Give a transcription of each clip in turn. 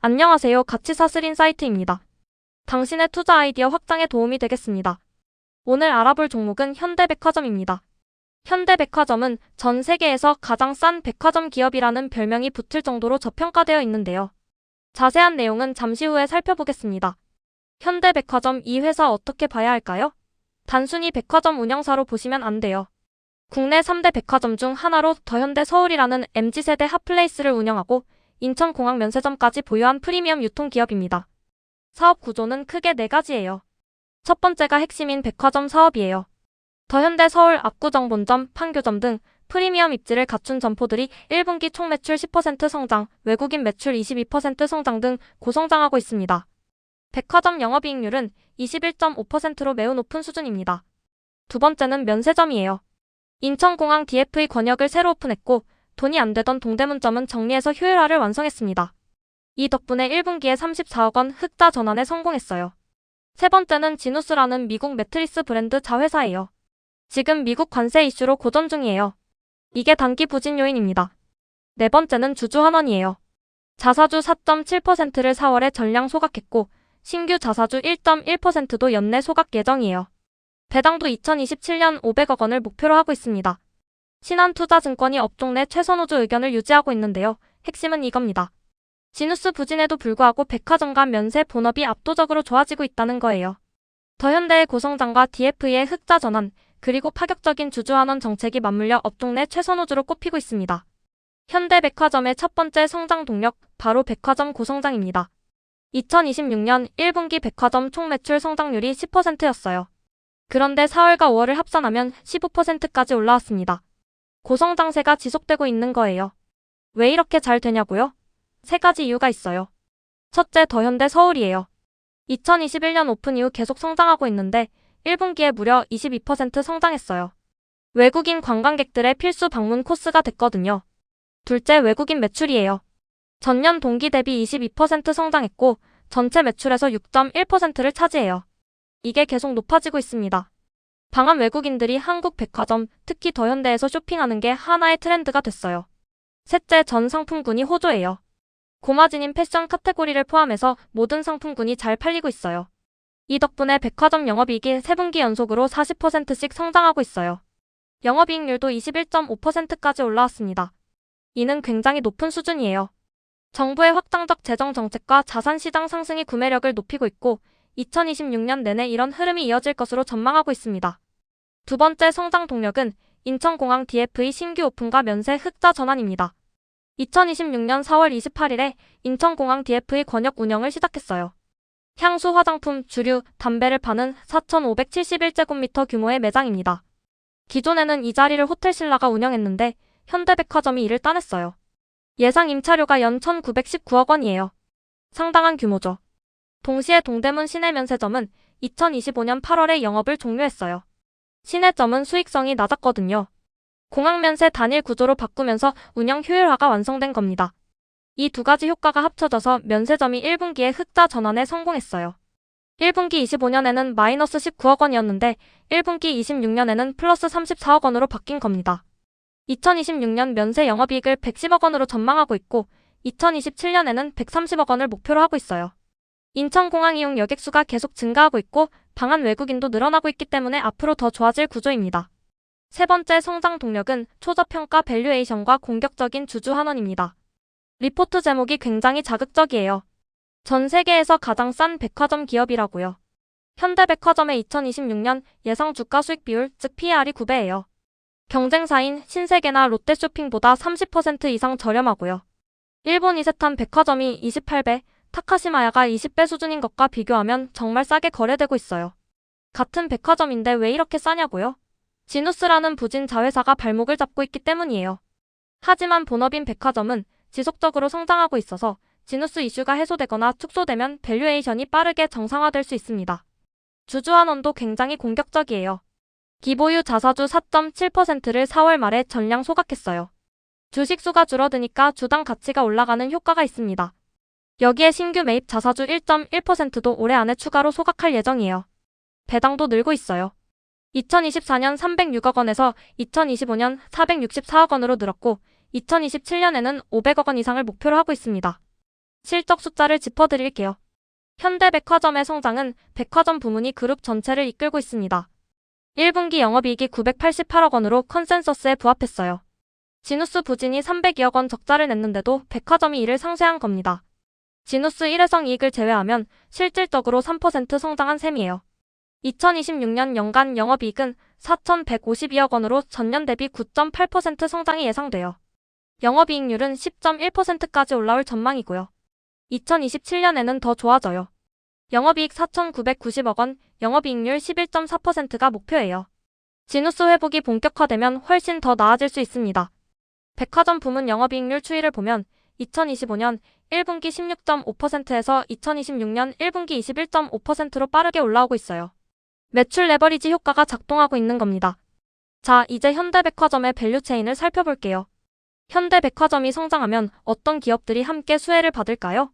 안녕하세요. 가치사슬인 사이트입니다. 당신의 투자 아이디어 확장에 도움이 되겠습니다. 오늘 알아볼 종목은 현대백화점입니다. 현대백화점은 전 세계에서 가장 싼 백화점 기업이라는 별명이 붙을 정도로 저평가되어 있는데요. 자세한 내용은 잠시 후에 살펴보겠습니다. 현대백화점 이 회사 어떻게 봐야 할까요? 단순히 백화점 운영사로 보시면 안 돼요. 국내 3대 백화점 중 하나로 더현대서울이라는 MZ세대 핫플레이스를 운영하고 인천공항 면세점까지 보유한 프리미엄 유통기업입니다. 사업 구조는 크게 4가지예요. 첫 번째가 핵심인 백화점 사업이에요. 더현대서울 압구정본점, 판교점 등 프리미엄 입지를 갖춘 점포들이 1분기 총 매출 10% 성장, 외국인 매출 22% 성장 등 고성장하고 있습니다. 백화점 영업이익률은 21.5%로 매우 높은 수준입니다. 두 번째는 면세점이에요. 인천공항 DF의 권역을 새로 오픈했고 돈이 안 되던 동대문점은 정리해서 효율화를 완성했습니다. 이 덕분에 1분기에 34억 원 흑자 전환에 성공했어요. 세 번째는 지누스라는 미국 매트리스 브랜드 자회사예요. 지금 미국 관세 이슈로 고전 중이에요. 이게 단기 부진 요인입니다. 네 번째는 주주환원이에요. 자사주 4.7%를 4월에 전량 소각했고 신규 자사주 1.1%도 연내 소각 예정이에요. 배당도 2027년 500억 원을 목표로 하고 있습니다. 신한투자증권이 업종 내 최선호주 의견을 유지하고 있는데요. 핵심은 이겁니다. 지누스 부진에도 불구하고 백화점과 면세 본업이 압도적으로 좋아지고 있다는 거예요. 더현대의 고성장과 DF의 흑자 전환, 그리고 파격적인 주주환원 정책이 맞물려 업종 내 최선호주로 꼽히고 있습니다. 현대백화점의 첫 번째 성장 동력, 바로 백화점 고성장입니다. 2026년 1분기 백화점 총매출 성장률이 10%였어요. 그런데 4월과 5월을 합산하면 15%까지 올라왔습니다. 고성장세가 지속되고 있는 거예요. 왜 이렇게 잘 되냐고요? 3가지 이유가 있어요. 첫째, 더현대서울이에요. 2021년 오픈 이후 계속 성장하고 있는데 1분기에 무려 22% 성장했어요. 외국인 관광객들의 필수 방문 코스가 됐거든요. 둘째, 외국인 매출이에요. 전년 동기 대비 22% 성장했고 전체 매출에서 6.1%를 차지해요. 이게 계속 높아지고 있습니다. 방한 외국인들이 한국 백화점, 특히 더현대에서 쇼핑하는 게 하나의 트렌드가 됐어요. 셋째, 전 상품군이 호조예요. 고마진인 패션 카테고리를 포함해서 모든 상품군이 잘 팔리고 있어요. 이 덕분에 백화점 영업이익이 3분기 연속으로 40%씩 성장하고 있어요. 영업이익률도 21.5%까지 올라왔습니다. 이는 굉장히 높은 수준이에요. 정부의 확장적 재정 정책과 자산시장 상승이 구매력을 높이고 있고 2026년 내내 이런 흐름이 이어질 것으로 전망하고 있습니다. 두 번째 성장 동력은 인천공항 DF의 신규 오픈과 면세 흑자 전환입니다. 2026년 4월 28일에 인천공항 DF의 권역 운영을 시작했어요. 향수, 화장품, 주류, 담배를 파는 4,571제곱미터 규모의 매장입니다. 기존에는 이 자리를 호텔신라가 운영했는데 현대백화점이 이를 따냈어요. 예상 임차료가 연 1,919억 원이에요. 상당한 규모죠. 동시에 동대문 시내면세점은 2025년 8월에 영업을 종료했어요. 시내점은 수익성이 낮았거든요. 공항면세 단일 구조로 바꾸면서 운영 효율화가 완성된 겁니다. 이 두 가지 효과가 합쳐져서 면세점이 1분기에 흑자 전환에 성공했어요. 1분기 25년에는 마이너스 19억 원이었는데 1분기 26년에는 플러스 34억 원으로 바뀐 겁니다. 2026년 면세 영업이익을 110억 원으로 전망하고 있고 2027년에는 130억 원을 목표로 하고 있어요. 인천공항 이용 여객수가 계속 증가하고 있고 방한 외국인도 늘어나고 있기 때문에 앞으로 더 좋아질 구조입니다. 세 번째 성장 동력은 초저평가 밸류에이션과 공격적인 주주환원입니다. 리포트 제목이 굉장히 자극적이에요. 전 세계에서 가장 싼 백화점 기업이라고요. 현대백화점의 2026년 예상 주가 수익 비율, 즉 PER이 9배예요. 경쟁사인 신세계나 롯데쇼핑보다 30% 이상 저렴하고요. 일본 이세탄 백화점이 28배, 타카시마야가 20배 수준인 것과 비교하면 정말 싸게 거래되고 있어요. 같은 백화점인데 왜 이렇게 싸냐고요? 지누스라는 부진 자회사가 발목을 잡고 있기 때문이에요. 하지만 본업인 백화점은 지속적으로 성장하고 있어서 지누스 이슈가 해소되거나 축소되면 밸류에이션이 빠르게 정상화될 수 있습니다. 주주환원도 굉장히 공격적이에요. 기보유 자사주 4.7%를 4월 말에 전량 소각했어요. 주식수가 줄어드니까 주당 가치가 올라가는 효과가 있습니다. 여기에 신규 매입 자사주 1.1%도 올해 안에 추가로 소각할 예정이에요. 배당도 늘고 있어요. 2024년 306억 원에서 2025년 464억 원으로 늘었고 2027년에는 500억 원 이상을 목표로 하고 있습니다. 실적 숫자를 짚어드릴게요. 현대백화점의 성장은 백화점 부문이 그룹 전체를 이끌고 있습니다. 1분기 영업이익이 988억 원으로 컨센서스에 부합했어요. 지누스 부진이 302억 원 적자를 냈는데도 백화점이 이를 상쇄한 겁니다. 지누스 1회성 이익을 제외하면 실질적으로 3% 성장한 셈이에요. 2026년 연간 영업이익은 4,152억 원으로 전년 대비 9.8% 성장이 예상돼요. 영업이익률은 10.1%까지 올라올 전망이고요. 2027년에는 더 좋아져요. 영업이익 4,990억 원, 영업이익률 11.4%가 목표예요. 지누스 회복이 본격화되면 훨씬 더 나아질 수 있습니다. 백화점 부문 영업이익률 추이를 보면 2025년 1분기 16.5%에서 2026년 1분기 21.5%로 빠르게 올라오고 있어요. 매출 레버리지 효과가 작동하고 있는 겁니다. 자, 이제 현대백화점의 밸류체인을 살펴볼게요. 현대백화점이 성장하면 어떤 기업들이 함께 수혜를 받을까요?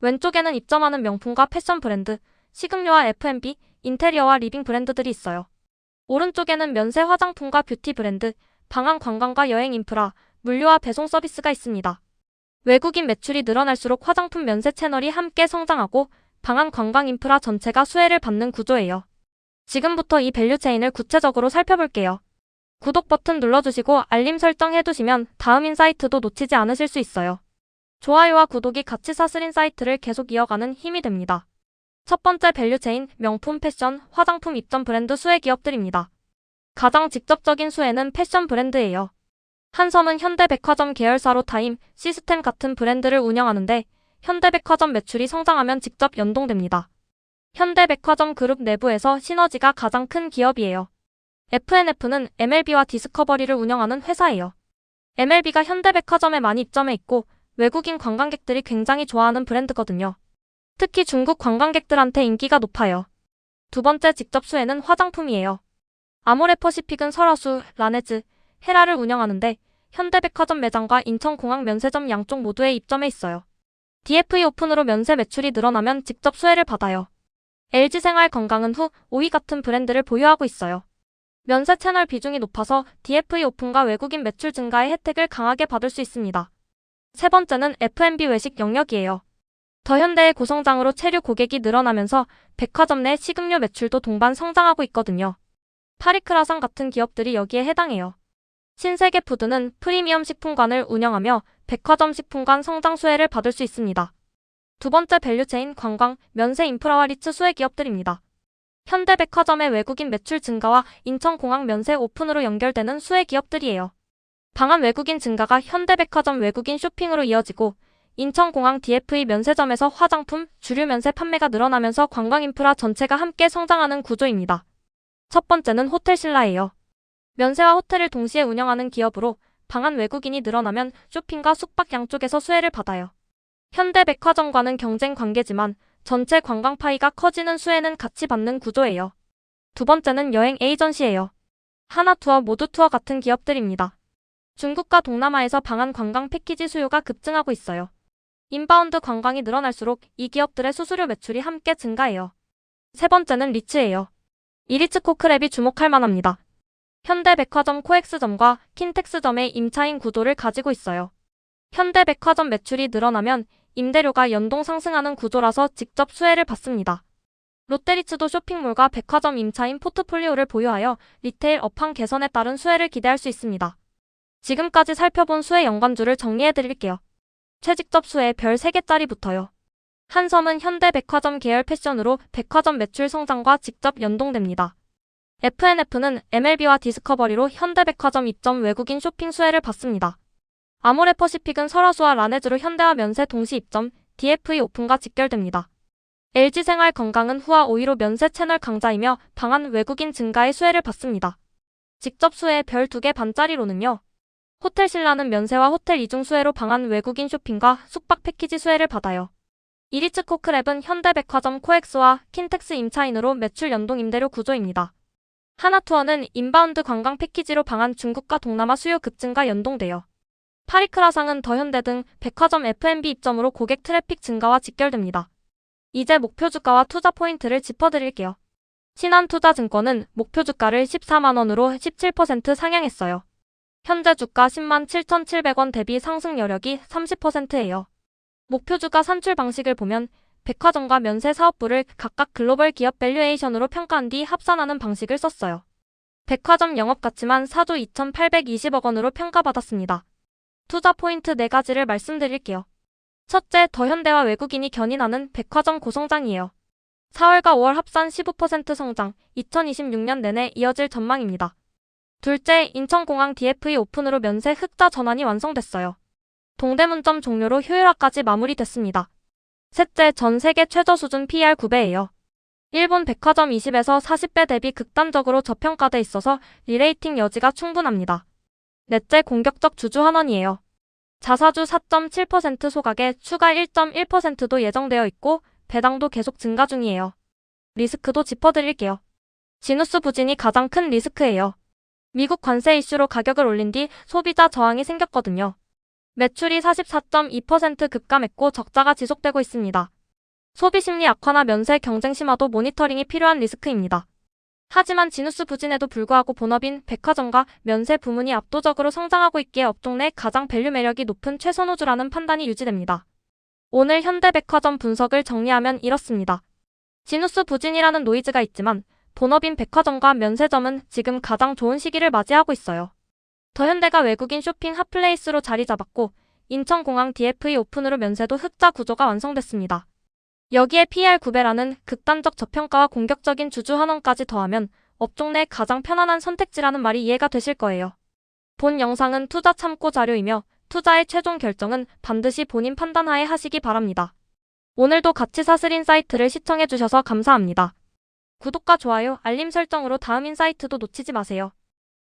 왼쪽에는 입점하는 명품과 패션 브랜드, 식음료와 F&B, 인테리어와 리빙 브랜드들이 있어요. 오른쪽에는 면세 화장품과 뷰티 브랜드, 방한 관광과 여행 인프라, 물류와 배송 서비스가 있습니다. 외국인 매출이 늘어날수록 화장품 면세 채널이 함께 성장하고 방한 관광 인프라 전체가 수혜를 받는 구조예요. 지금부터 이 밸류체인을 구체적으로 살펴볼게요. 구독 버튼 눌러주시고 알림 설정 해두시면 다음 인사이트도 놓치지 않으실 수 있어요. 좋아요와 구독이 같이 사슬인사이트를 계속 이어가는 힘이 됩니다. 첫 번째 밸류체인, 명품, 패션, 화장품 입점 브랜드 수혜 기업들입니다. 가장 직접적인 수혜는 패션 브랜드예요. 한섬은 현대백화점 계열사로 타임, 시스템 같은 브랜드를 운영하는데 현대백화점 매출이 성장하면 직접 연동됩니다. 현대백화점 그룹 내부에서 시너지가 가장 큰 기업이에요. F&F는 MLB와 디스커버리를 운영하는 회사예요. MLB가 현대백화점에 많이 입점해 있고 외국인 관광객들이 굉장히 좋아하는 브랜드거든요. 특히 중국 관광객들한테 인기가 높아요. 두 번째 직접 수혜는 화장품이에요. 아모레퍼시픽은 설화수, 라네즈, 헤라를 운영하는데 현대백화점 매장과 인천공항 면세점 양쪽 모두에 입점해 있어요. DFE 오픈으로 면세 매출이 늘어나면 직접 수혜를 받아요. LG생활건강은 후, 오이 같은 브랜드를 보유하고 있어요. 면세 채널 비중이 높아서 DFE 오픈과 외국인 매출 증가의 혜택을 강하게 받을 수 있습니다. 세 번째는 F&B 외식 영역이에요. 더현대의 고성장으로 체류 고객이 늘어나면서 백화점 내 식음료 매출도 동반 성장하고 있거든요. 파리크라상 같은 기업들이 여기에 해당해요. 신세계푸드는 프리미엄 식품관을 운영하며 백화점 식품관 성장 수혜를 받을 수 있습니다. 두 번째 밸류체인 관광, 면세 인프라와 리츠 수혜 기업들입니다. 현대백화점의 외국인 매출 증가와 인천공항 면세 오픈으로 연결되는 수혜 기업들이에요. 방한 외국인 증가가 현대백화점 외국인 쇼핑으로 이어지고 인천공항 DFE 면세점에서 화장품, 주류 면세 판매가 늘어나면서 관광 인프라 전체가 함께 성장하는 구조입니다. 첫 번째는 호텔신라예요. 면세와 호텔을 동시에 운영하는 기업으로 방한 외국인이 늘어나면 쇼핑과 숙박 양쪽에서 수혜를 받아요. 현대백화점과는 경쟁 관계지만 전체 관광 파이가 커지는 수혜는 같이 받는 구조예요. 두 번째는 여행 에이전시예요. 하나투어, 모두투어 같은 기업들입니다. 중국과 동남아에서 방한 관광 패키지 수요가 급증하고 있어요. 인바운드 관광이 늘어날수록 이 기업들의 수수료 매출이 함께 증가해요. 세 번째는 리츠예요. 이 리츠 코크랩이 주목할 만합니다. 현대백화점 코엑스점과 킨텍스점의 임차인 구조를 가지고 있어요. 현대백화점 매출이 늘어나면 임대료가 연동 상승하는 구조라서 직접 수혜를 받습니다. 롯데리츠도 쇼핑몰과 백화점 임차인 포트폴리오를 보유하여 리테일 업황 개선에 따른 수혜를 기대할 수 있습니다. 지금까지 살펴본 수혜 연관주를 정리해드릴게요. 최직접 수혜 별 3개짜리 붙어요. 한섬은 현대백화점 계열 패션으로 백화점 매출 성장과 직접 연동됩니다. F&F는 MLB와 디스커버리로 현대백화점 입점 외국인 쇼핑 수혜를 받습니다. 아모레퍼시픽은 설화수와 라네즈로 현대와 면세 동시 입점, DFE 오픈과 직결됩니다. LG생활건강은 후와 오이로 면세 채널 강자이며 방한 외국인 증가의 수혜를 받습니다. 직접 수혜 별 2개 반짜리로는요. 호텔신라는 면세와 호텔 이중 수혜로 방한 외국인 쇼핑과 숙박 패키지 수혜를 받아요. 이리츠 코크랩은 현대백화점 코엑스와 킨텍스 임차인으로 매출 연동 임대료 구조입니다. 하나투어는 인바운드 관광 패키지로 방한 중국과 동남아 수요 급증과 연동돼요. 파리크라상은 더현대 등 백화점 F&B 입점으로 고객 트래픽 증가와 직결됩니다. 이제 목표 주가와 투자 포인트를 짚어드릴게요. 신한투자증권은 목표 주가를 14만원으로 17% 상향했어요. 현재 주가 107,700원 대비 상승 여력이 30%예요. 목표주가 산출 방식을 보면 백화점과 면세 사업부를 각각 글로벌 기업 밸류에이션으로 평가한 뒤 합산하는 방식을 썼어요. 백화점 영업가치만 4조 2,820억 원으로 평가받았습니다. 투자 포인트 4가지를 말씀드릴게요. 첫째, 더현대와 외국인이 견인하는 백화점 고성장이에요. 4월과 5월 합산 15% 성장, 2026년 내내 이어질 전망입니다. 둘째, 인천공항 DFE 오픈으로 면세 흑자 전환이 완성됐어요. 동대문점 종료로 효율화까지 마무리됐습니다. 셋째, 전 세계 최저 수준 PER 9배예요. 일본 백화점 20에서 40배 대비 극단적으로 저평가돼 있어서 리레이팅 여지가 충분합니다. 넷째, 공격적 주주 환원이에요. 자사주 4.7% 소각에 추가 1.1%도 예정되어 있고 배당도 계속 증가 중이에요. 리스크도 짚어드릴게요. 지누스 부진이 가장 큰 리스크예요. 미국 관세 이슈로 가격을 올린 뒤 소비자 저항이 생겼거든요. 매출이 44.2% 급감했고 적자가 지속되고 있습니다. 소비 심리 악화나 면세 경쟁 심화도 모니터링이 필요한 리스크입니다. 하지만 지누스 부진에도 불구하고 본업인 백화점과 면세 부문이 압도적으로 성장하고 있기에 업종 내 가장 밸류 매력이 높은 최선호주라는 판단이 유지됩니다. 오늘 현대백화점 분석을 정리하면 이렇습니다. 지누스 부진이라는 노이즈가 있지만 본업인 백화점과 면세점은 지금 가장 좋은 시기를 맞이하고 있어요. 더현대가 외국인 쇼핑 핫플레이스로 자리 잡았고 인천공항 DFE 오픈으로 면세도 흑자 구조가 완성됐습니다. 여기에 PER 9배라는 극단적 저평가와 공격적인 주주 환원까지 더하면 업종 내 가장 편안한 선택지라는 말이 이해가 되실 거예요. 본 영상은 투자 참고 자료이며 투자의 최종 결정은 반드시 본인 판단하에 하시기 바랍니다. 오늘도 가치사슬 인사이트를 시청해주셔서 감사합니다. 구독과 좋아요, 알림 설정으로 다음 인사이트도 놓치지 마세요.